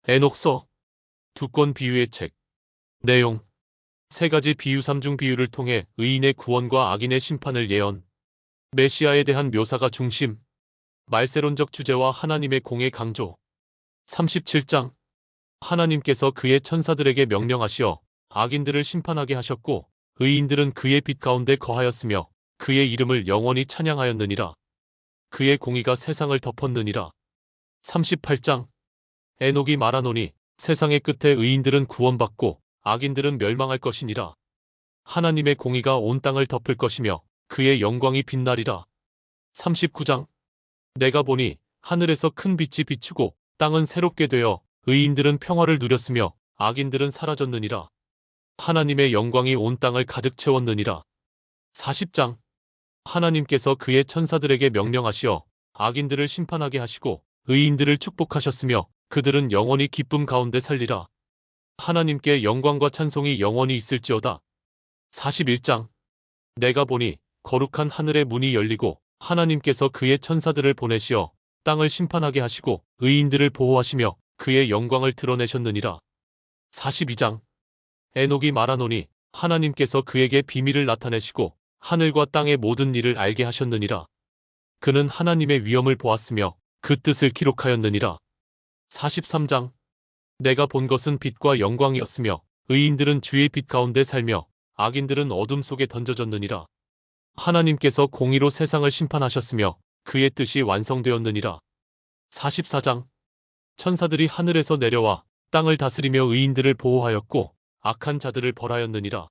에녹서 두 권 비유의 책. 내용: 세 가지 비유 삼중 비유를 통해 의인의 구원과 악인의 심판을 예언. 메시아에 대한 묘사가 중심. 말세론적 주제와 하나님의 공의 강조. 37장. 하나님께서 그의 천사들에게 명령하시어 악인들을 심판하게 하셨고 의인들은 그의 빛 가운데 거하였으며 그의 이름을 영원히 찬양하였느니라. 그의 공의가 세상을 덮었느니라. 38장. 에녹이 말하노니 세상의 끝에 의인들은 구원받고 악인들은 멸망할 것이니라. 하나님의 공의가 온 땅을 덮을 것이며 그의 영광이 빛나리라. 39장. 내가 보니 하늘에서 큰 빛이 비추고 땅은 새롭게 되어 의인들은 평화를 누렸으며 악인들은 사라졌느니라. 하나님의 영광이 온 땅을 가득 채웠느니라. 40장. 하나님께서 그의 천사들에게 명령하시어 악인들을 심판하게 하시고 의인들을 축복하셨으며 그들은 영원히 기쁨 가운데 살리라. 하나님께 영광과 찬송이 영원히 있을지어다. 41장. 내가 보니 거룩한 하늘의 문이 열리고 하나님께서 그의 천사들을 보내시어 땅을 심판하게 하시고 의인들을 보호하시며 그의 영광을 드러내셨느니라. 42장. 에녹이 말하노니 하나님께서 그에게 비밀을 나타내시고 하늘과 땅의 모든 일을 알게 하셨느니라. 그는 하나님의 위엄을 보았으며 그 뜻을 기록하였느니라. 43장. 내가 본 것은 빛과 영광이었으며 의인들은 주의 빛 가운데 살며 악인들은 어둠 속에 던져졌느니라. 하나님께서 공의로 세상을 심판하셨으며 그의 뜻이 완성되었느니라. 44장. 천사들이 하늘에서 내려와 땅을 다스리며 의인들을 보호하였고 악한 자들을 벌하였느니라.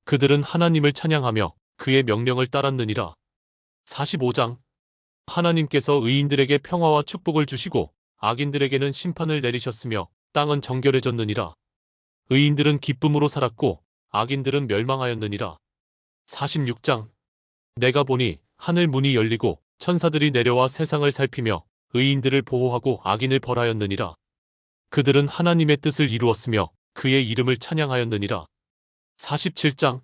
그들은 하나님을 찬양하며 그의 명령을 따랐느니라. 45장. 하나님께서 의인들에게 평화와 축복을 주시고 악인들에게는 심판을 내리셨으며 땅은 정결해졌느니라. 의인들은 기쁨으로 살았고 악인들은 멸망하였느니라. 46장. 내가 보니 하늘 문이 열리고 천사들이 내려와 세상을 살피며 의인들을 보호하고 악인을 벌하였느니라. 그들은 하나님의 뜻을 이루었으며 그의 이름을 찬양하였느니라. 47장.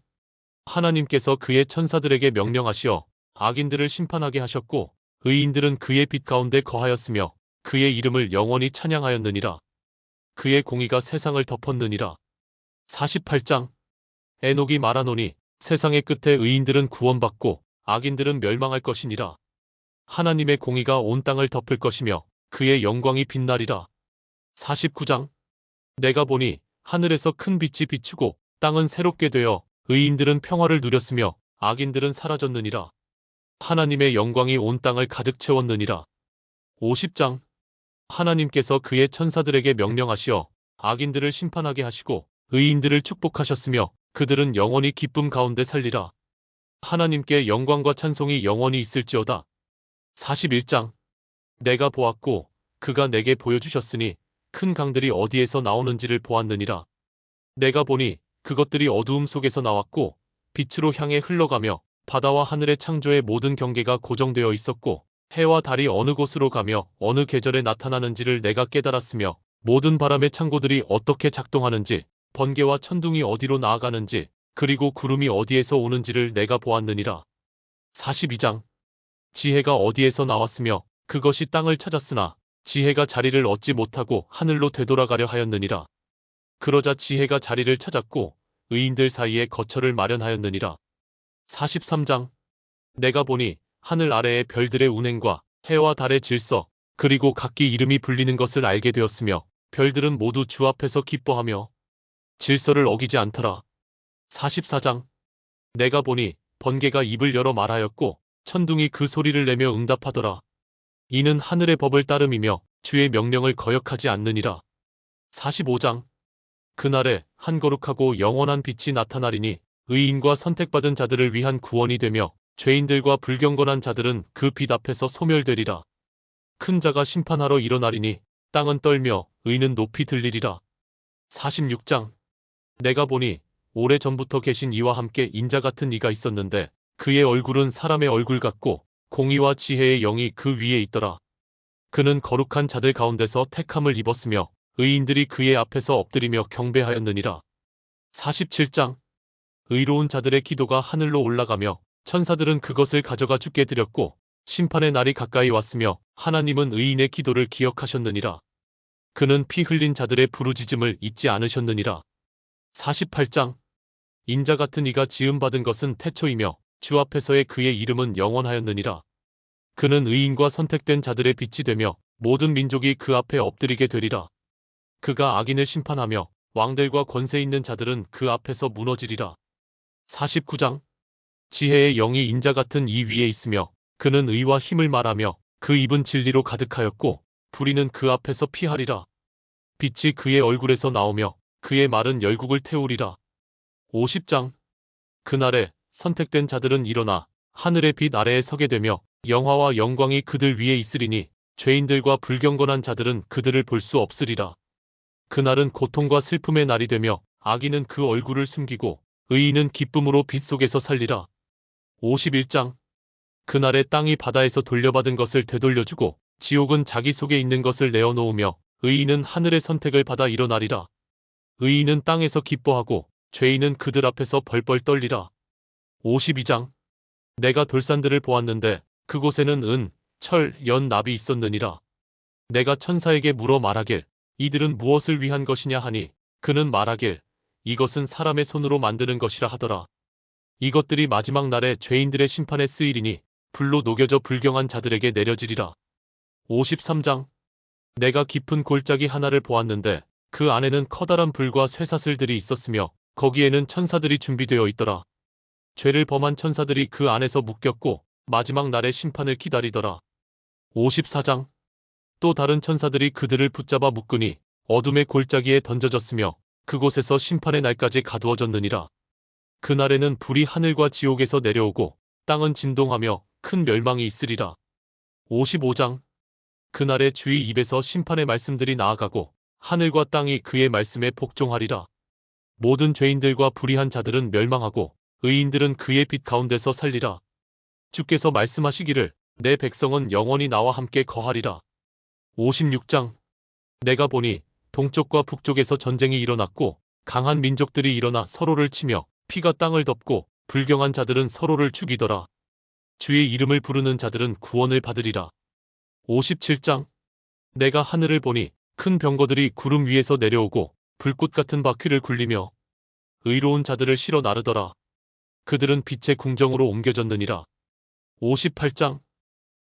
하나님께서 그의 천사들에게 명령하시어 악인들을 심판하게 하셨고 의인들은 그의 빛 가운데 거하였으며 그의 이름을 영원히 찬양하였느니라. 그의 공의가 세상을 덮었느니라. 48장. 에녹이 말하노니 세상의 끝에 의인들은 구원받고 악인들은 멸망할 것이니라. 하나님의 공의가 온 땅을 덮을 것이며 그의 영광이 빛나리라. 49장. 내가 보니 하늘에서 큰 빛이 비추고 땅은 새롭게 되어 의인들은 평화를 누렸으며 악인들은 사라졌느니라. 하나님의 영광이 온 땅을 가득 채웠느니라. 50장. 하나님께서 그의 천사들에게 명령하시어 악인들을 심판하게 하시고 의인들을 축복하셨으며 그들은 영원히 기쁨 가운데 살리라. 하나님께 영광과 찬송이 영원히 있을지어다. 41장. 내가 보았고 그가 내게 보여주셨으니 큰 강들이 어디에서 나오는지를 보았느니라. 내가 보니 그것들이 어두움 속에서 나왔고 빛으로 향해 흘러가며 바다와 하늘의 창조의 모든 경계가 고정되어 있었고 해와 달이 어느 곳으로 가며 어느 계절에 나타나는지를 내가 깨달았으며 모든 바람의 창고들이 어떻게 작동하는지 번개와 천둥이 어디로 나아가는지 그리고 구름이 어디에서 오는지를 내가 보았느니라. 42장. 지혜가 어디에서 나왔으며 그것이 땅을 찾았으나 지혜가 자리를 얻지 못하고 하늘로 되돌아가려 하였느니라. 그러자 지혜가 자리를 찾았고 의인들 사이에 거처를 마련하였느니라. 43장. 내가 보니 하늘 아래의 별들의 운행과 해와 달의 질서 그리고 각기 이름이 불리는 것을 알게 되었으며 별들은 모두 주 앞에서 기뻐하며 질서를 어기지 않더라. 44장. 내가 보니 번개가 입을 열어 말하였고 천둥이 그 소리를 내며 응답하더라. 이는 하늘의 법을 따름이며 주의 명령을 거역하지 않느니라. 45장. 그날에 한 거룩하고 영원한 빛이 나타나리니 의인과 선택받은 자들을 위한 구원이 되며 죄인들과 불경건한 자들은 그 빛 앞에서 소멸되리라. 큰 자가 심판하러 일어나리니 땅은 떨며 의는 높이 들리리라. 46장. 내가 보니 오래전부터 계신 이와 함께 인자 같은 이가 있었는데 그의 얼굴은 사람의 얼굴 같고 공의와 지혜의 영이 그 위에 있더라. 그는 거룩한 자들 가운데서 택함을 입었으며 의인들이 그의 앞에서 엎드리며 경배하였느니라. 47장. 의로운 자들의 기도가 하늘로 올라가며 천사들은 그것을 가져가 주께 드렸고 심판의 날이 가까이 왔으며 하나님은 의인의 기도를 기억하셨느니라. 그는 피 흘린 자들의 부르짖음을 잊지 않으셨느니라. 48장. 인자 같은 이가 지음받은 것은 태초이며 주 앞에서의 그의 이름은 영원하였느니라. 그는 의인과 선택된 자들의 빛이 되며 모든 민족이 그 앞에 엎드리게 되리라. 그가 악인을 심판하며 왕들과 권세 있는 자들은 그 앞에서 무너지리라. 49장. 지혜의 영이 인자 같은 이 위에 있으며 그는 의와 힘을 말하며 그 입은 진리로 가득하였고 불의는 그 앞에서 피하리라. 빛이 그의 얼굴에서 나오며 그의 말은 열국을 태우리라. 50장. 그날에 선택된 자들은 일어나 하늘의 빛 아래에 서게 되며 영화와 영광이 그들 위에 있으리니 죄인들과 불경건한 자들은 그들을 볼 수 없으리라. 그날은 고통과 슬픔의 날이 되며 악인은 그 얼굴을 숨기고 의인은 기쁨으로 빛 속에서 살리라. 51장. 그날에 땅이 바다에서 돌려받은 것을 되돌려주고 지옥은 자기 속에 있는 것을 내어놓으며 의인은 하늘의 선택을 받아 일어나리라. 의인은 땅에서 기뻐하고 죄인은 그들 앞에서 벌벌 떨리라. 52장. 내가 돌산들을 보았는데 그곳에는 은, 철, 연, 납이 있었느니라. 내가 천사에게 물어 말하길 이들은 무엇을 위한 것이냐 하니 그는 말하길 이것은 사람의 손으로 만드는 것이라 하더라. 이것들이 마지막 날에 죄인들의 심판에 쓰이리니 불로 녹여져 불경한 자들에게 내려지리라. 53장. 내가 깊은 골짜기 하나를 보았는데 그 안에는 커다란 불과 쇠사슬들이 있었으며 거기에는 천사들이 준비되어 있더라. 죄를 범한 천사들이 그 안에서 묶였고 마지막 날의 심판을 기다리더라. 54장. 또 다른 천사들이 그들을 붙잡아 묶으니 어둠의 골짜기에 던져졌으며 그곳에서 심판의 날까지 가두어졌느니라. 그날에는 불이 하늘과 지옥에서 내려오고 땅은 진동하며 큰 멸망이 있으리라. 55장. 그날에 주의 입에서 심판의 말씀들이 나아가고 하늘과 땅이 그의 말씀에 복종하리라. 모든 죄인들과 불의한 자들은 멸망하고 의인들은 그의 빛 가운데서 살리라. 주께서 말씀하시기를 내 백성은 영원히 나와 함께 거하리라. 56장. 내가 보니 동쪽과 북쪽에서 전쟁이 일어났고 강한 민족들이 일어나 서로를 치며 피가 땅을 덮고 불경한 자들은 서로를 죽이더라. 주의 이름을 부르는 자들은 구원을 받으리라. 57장. 내가 하늘을 보니 큰 병거들이 구름 위에서 내려오고 불꽃 같은 바퀴를 굴리며 의로운 자들을 실어 나르더라. 그들은 빛의 궁정으로 옮겨졌느니라. 58장.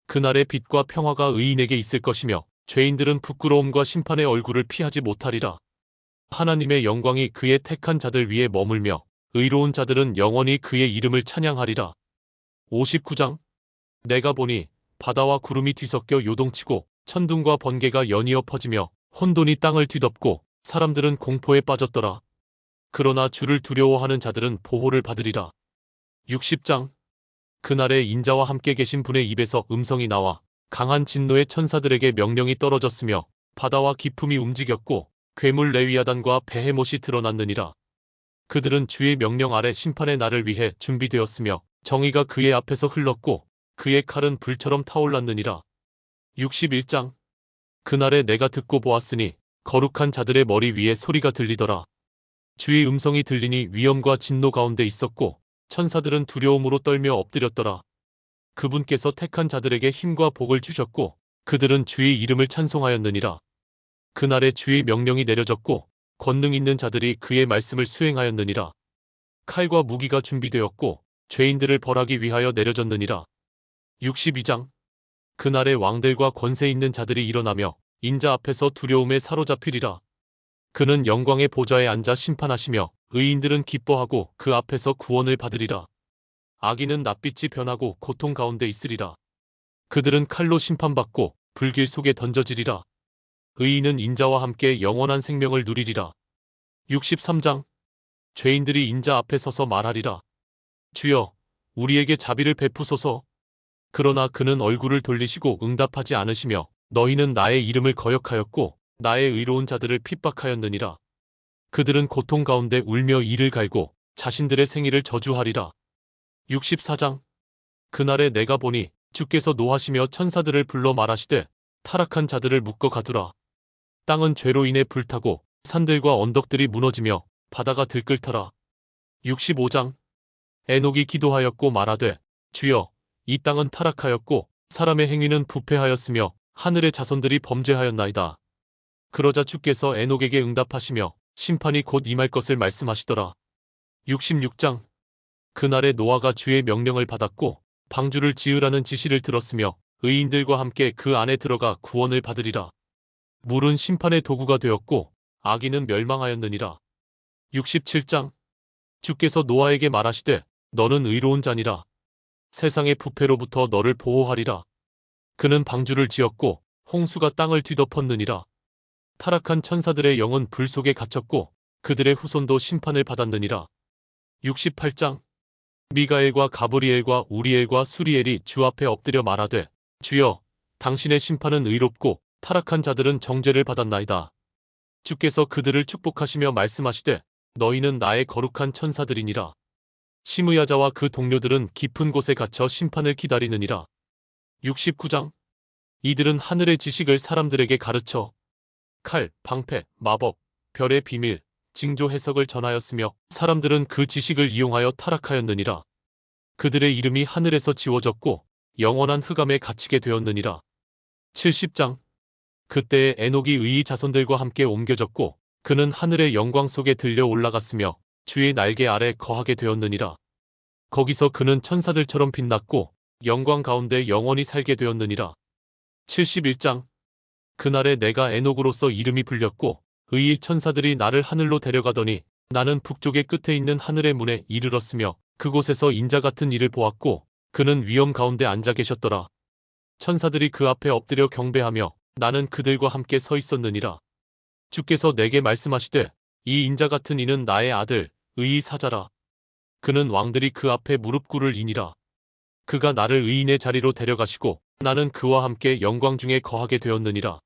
그날의 빛과 평화가 의인에게 있을 것이며 죄인들은 부끄러움과 심판의 얼굴을 피하지 못하리라. 하나님의 영광이 그의 택한 자들 위에 머물며 의로운 자들은 영원히 그의 이름을 찬양하리라. 59장. 내가 보니 바다와 구름이 뒤섞여 요동치고 천둥과 번개가 연이어 퍼지며 혼돈이 땅을 뒤덮고 사람들은 공포에 빠졌더라. 그러나 주를 두려워하는 자들은 보호를 받으리라. 60장. 그날에 인자와 함께 계신 분의 입에서 음성이 나와 강한 진노의 천사들에게 명령이 떨어졌으며 바다와 기품이 움직였고 괴물 레위아단과 베헤못이 드러났느니라. 그들은 주의 명령 아래 심판의 날을 위해 준비되었으며 정의가 그의 앞에서 흘렀고 그의 칼은 불처럼 타올랐느니라. 61장. 그날에 내가 듣고 보았으니 거룩한 자들의 머리 위에 소리가 들리더라. 주의 음성이 들리니 위엄과 진노 가운데 있었고 천사들은 두려움으로 떨며 엎드렸더라. 그분께서 택한 자들에게 힘과 복을 주셨고 그들은 주의 이름을 찬송하였느니라. 그날에 주의 명령이 내려졌고 권능 있는 자들이 그의 말씀을 수행하였느니라. 칼과 무기가 준비되었고 죄인들을 벌하기 위하여 내려졌느니라. 62장. 그날에 왕들과 권세 있는 자들이 일어나며 인자 앞에서 두려움에 사로잡히리라. 그는 영광의 보좌에 앉아 심판하시며 의인들은 기뻐하고 그 앞에서 구원을 받으리라. 악인은 낯빛이 변하고 고통 가운데 있으리라. 그들은 칼로 심판받고 불길 속에 던져지리라. 의인은 인자와 함께 영원한 생명을 누리리라. 63장. 죄인들이 인자 앞에 서서 말하리라. 주여, 우리에게 자비를 베푸소서. 그러나 그는 얼굴을 돌리시고 응답하지 않으시며 너희는 나의 이름을 거역하였고 나의 의로운 자들을 핍박하였느니라. 그들은 고통 가운데 울며 이를 갈고 자신들의 생일을 저주하리라. 64장. 그날에 내가 보니 주께서 노하시며 천사들을 불러 말하시되 타락한 자들을 묶어 가두라. 땅은 죄로 인해 불타고 산들과 언덕들이 무너지며 바다가 들끓더라. 65장. 에녹이 기도하였고 말하되 주여, 이 땅은 타락하였고 사람의 행위는 부패하였으며 하늘의 자손들이 범죄하였나이다. 그러자 주께서 에녹에게 응답하시며 심판이 곧 임할 것을 말씀하시더라. 66장. 그날에 노아가 주의 명령을 받았고 방주를 지으라는 지시를 들었으며 의인들과 함께 그 안에 들어가 구원을 받으리라. 물은 심판의 도구가 되었고 악인은 멸망하였느니라. 67장. 주께서 노아에게 말하시되 너는 의로운 자니라. 세상의 부패로부터 너를 보호하리라. 그는 방주를 지었고 홍수가 땅을 뒤덮었느니라. 타락한 천사들의 영은 불 속에 갇혔고 그들의 후손도 심판을 받았느니라. 68장. 미가엘과 가브리엘과 우리엘과 수리엘이 주 앞에 엎드려 말하되 주여 당신의 심판은 의롭고 타락한 자들은 정죄를 받았나이다. 주께서 그들을 축복하시며 말씀하시되 너희는 나의 거룩한 천사들이니라. 시므야자와 그 동료들은 깊은 곳에 갇혀 심판을 기다리느니라. 69장. 이들은 하늘의 지식을 사람들에게 가르쳐 칼, 방패, 마법, 별의 비밀, 징조 해석을 전하였으며 사람들은 그 지식을 이용하여 타락하였느니라. 그들의 이름이 하늘에서 지워졌고 영원한 흑암에 갇히게 되었느니라. 70장. 그때에 에녹이 의의 자손들과 함께 옮겨졌고 그는 하늘의 영광 속에 들려 올라갔으며 주의 날개 아래 거하게 되었느니라. 거기서 그는 천사들처럼 빛났고 영광 가운데 영원히 살게 되었느니라. 71장. 그날에 내가 에녹으로서 이름이 불렸고 의의 천사들이 나를 하늘로 데려가더니 나는 북쪽의 끝에 있는 하늘의 문에 이르렀으며 그곳에서 인자 같은 이를 보았고 그는 위엄 가운데 앉아 계셨더라. 천사들이 그 앞에 엎드려 경배하며 나는 그들과 함께 서 있었느니라. 주께서 내게 말씀하시되 이 인자 같은 이는 나의 아들 의의 사자라. 그는 왕들이 그 앞에 무릎 꿇을 이니라. 그가 나를 의인의 자리로 데려가시고 나는 그와 함께 영광 중에 거하게 되었느니라.